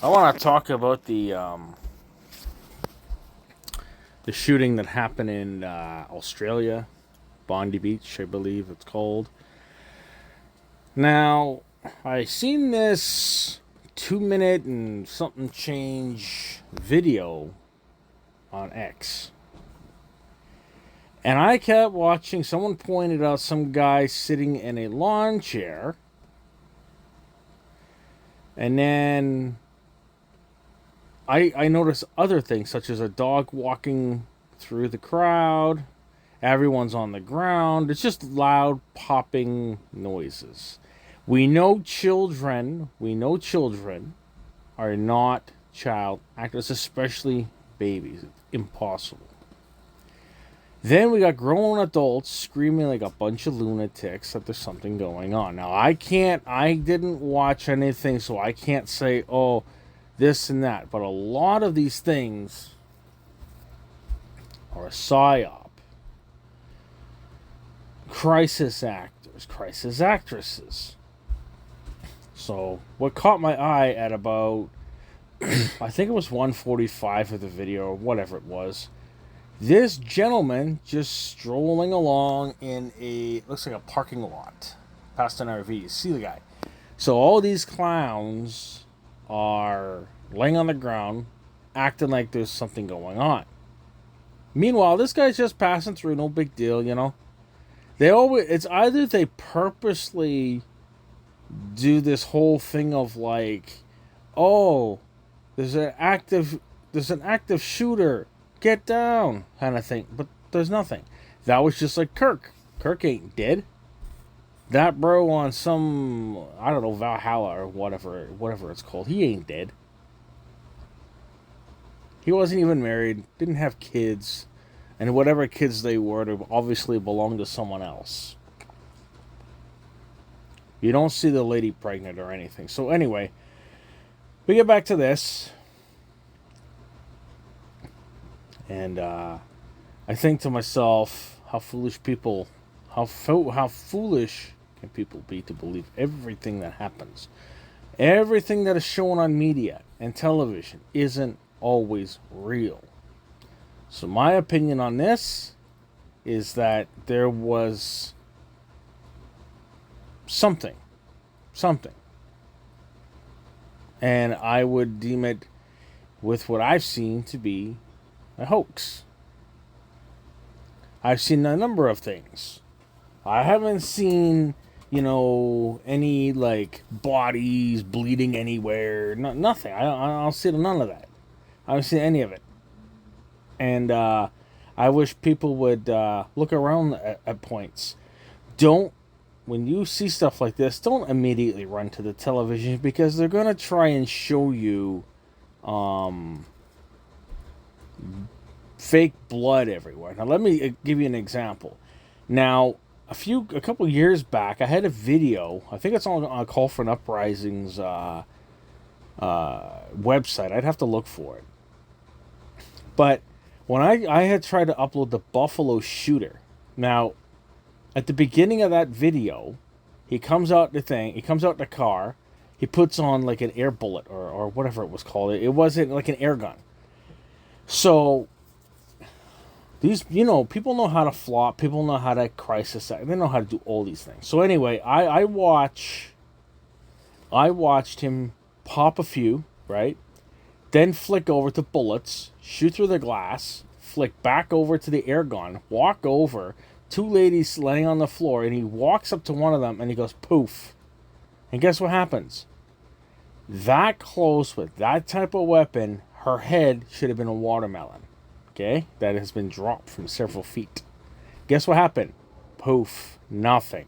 I want to talk about the shooting that happened in Australia, Bondi Beach, I believe it's called. Now, I seen this 2 minute and something change video on X. And I kept watching. Someone pointed out some guy sitting in a lawn chair. And then I noticed other things, such as a dog walking through the crowd. Everyone's on the ground. It's just loud popping noises. We know children are not child actors, especially babies. It's impossible. Then we got grown adults screaming like a bunch of lunatics that there's something going on. Now, I didn't watch anything, so I can't say, oh, this and that. But a lot of these things are a psyop. Crisis actors, crisis actresses. So, what caught my eye at about, I think it was 1:45 of the video, or whatever it was, this gentleman just strolling along in looks like a parking lot, past an RV. You see the guy. So all these clowns are laying on the ground, acting like there's something going on. Meanwhile, this guy's just passing through, no big deal, you know. It's either they purposely do this whole thing of like, oh, there's an active shooter, get down, kind of thing. But there's nothing. That was just like Kirk. Kirk ain't dead. That bro on some, I don't know, Valhalla or whatever it's called, he ain't dead. He wasn't even married, didn't have kids, and whatever kids they were, they obviously belonged to someone else. You don't see the lady pregnant or anything. So anyway, we get back to this. And I think to myself, how foolish can people be to believe everything that happens? Everything that is shown on media and television isn't always real. So my opinion on this is that there was something. And I would deem it, with what I've seen, to be a hoax. I've seen a number of things. I haven't seen, any like bodies bleeding anywhere. Nothing. I don't see none of that. I haven't seen any of it. And I wish people would look around at points. When you see stuff like this, don't immediately run to the television, because they're going to try and show you fake blood everywhere. Now, let me give you an example. Now, a couple years back, I had a video. I think it's on Call for an Uprising's website. I'd have to look for it. But when I had tried to upload the Buffalo shooter. Now, at the beginning of that video, he comes out the car, he puts on like an air bullet or whatever it was called. It wasn't like an air gun. So these, people know how to flop, people know how to crisis act, they know how to do all these things. So anyway, I watched him pop a few, right? Then flick over to bullets, shoot through the glass, flick back over to the air gun, walk over, two ladies laying on the floor, and he walks up to one of them and he goes poof. And guess what happens? That close with that type of weapon, her head should have been a watermelon. Okay? That has been dropped from several feet. Guess what happened? Poof. Nothing.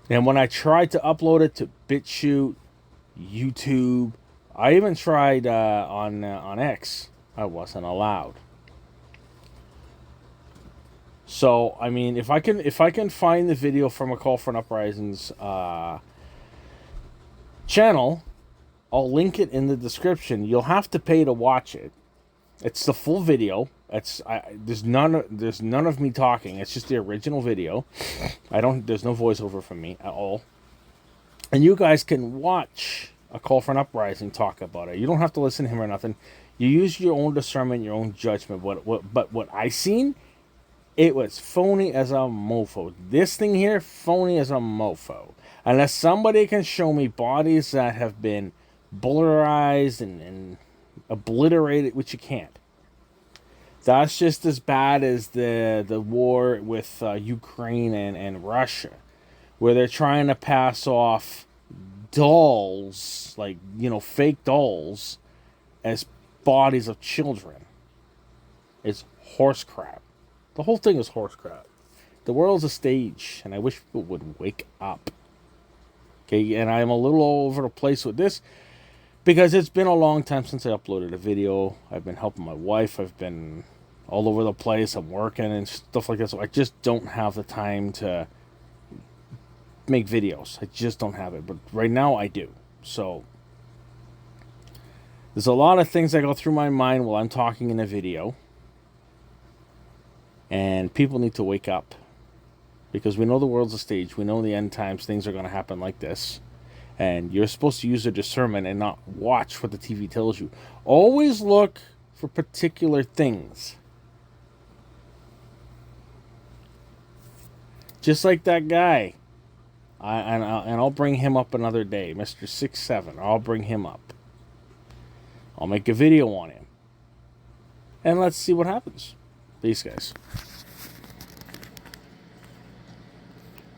And when I tried to upload it to BitChute, YouTube, I even tried on X, I wasn't allowed. So, I mean, if I can find the video from A Call for an Uprising's channel, I'll link it in the description. You'll have to pay to watch it. It's the full video. There's none of me talking. It's just the original video. There's no voiceover from me at all. And you guys can watch a call for an uprising talk about it. You don't have to listen to him or nothing. You use your own discernment, your own judgment. But what I seen, it was phony as a mofo. This thing here, phony as a mofo. Unless somebody can show me bodies that have been bullerized and obliterated, which you can't. That's just as bad as the war with Ukraine and Russia, where they're trying to pass off dolls, like, fake dolls, as bodies of children. It's horse crap. The whole thing is horse crap. The world's a stage, and I wish people would wake up. Okay, and I'm a little all over the place with this because it's been a long time since I uploaded a video. I've been helping my wife. I've been all over the place. I'm working and stuff like that. So I just don't have the time to make videos. I just don't have it. But right now I do. So there's a lot of things that go through my mind while I'm talking in a video. And people need to wake up. Because we know the world's a stage. We know in the end times things are going to happen like this. And you're supposed to use your discernment and not watch what the TV tells you. Always look for particular things. Just like that guy. I'll bring him up another day. Mr. 6'7". I'll bring him up. I'll make a video on him. And let's see what happens. Peace, guys.